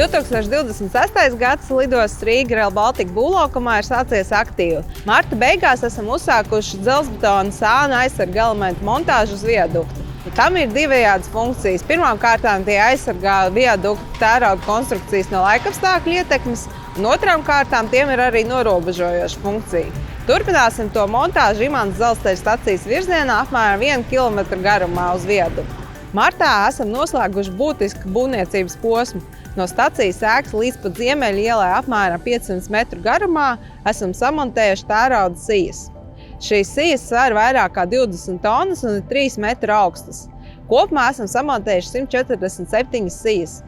2026. gads lidostas Rīga Rail Baltica būvlaukumā ir sācies aktīvi. Marta beigās esam uzsākuši dzelzbetona sānu aizsarga elementu montāžu uz viaduktu. Tam ir divējādas funkcijas. Pirmkārt, tie aizsargā viaduktu tērauda konstrukcijas no laikapstākļu ietekmes, un otrām kārtām tiem ir arī norobežojoša funkcija. Turpināsim to montāžu Imantas dzelzceļa stacijas virzienā apmēram 1 km garumā uz viaduktu. Martā esam noslēguši būtisku būvniecības posmu. No stacijas ēkas līdz pat Ziemeļu ielai apmēram 500 metru garumā esam samontējuši tērauda sijas. Šīs sijas sver vairāk kā 20 tonnas un ir 3 metru augstas. Kopumā esam samontējuši 147 sijas.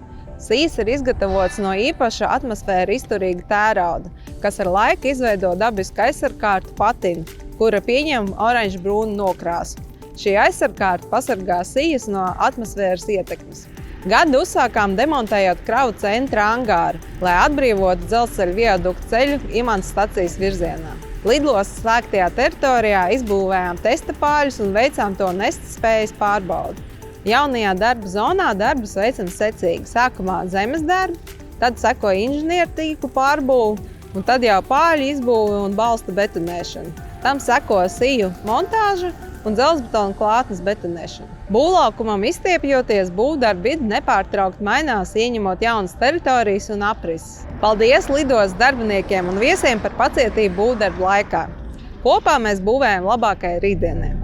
Sijas ir izgatavotas no īpaša atmosfēra izturīga tērauda, kas ar laiku izveido dabisku aizsargkārtu patinu, kura pieņem oranžbrūnu nokrāsu. Šī aizsargkārta pasargā sijas no atmosfēras ietekmes. Gadu uzsākām demontējot kravu centra angāru, lai atbrīvotu dzelzceļa viaduktu ceļu Imantas stacijas virzienā. Lidostas slēgtajā teritorijā izbūvējām testa pāļus un veicām to nestspējas pārbaudi. Jaunajā darba zonā darbus veicam secīgi. Sākumā zemes darbi, tad sekoja inženieru tīklu pārbūve, un tad jau pāļu izbūve un balsta betonēšana. Tam seko siju montāža un dzelzbetona klātnes betonēšana. Būvlaukumam izstiepjoties, būvdarba vide nepārtraukti mainās, ieņemot jaunas teritorijas un aprises. Paldies lidostas darbiniekiem un viesiem par pacietību būvdarba laikā. Kopā mēs būvējam labākai rītdienai.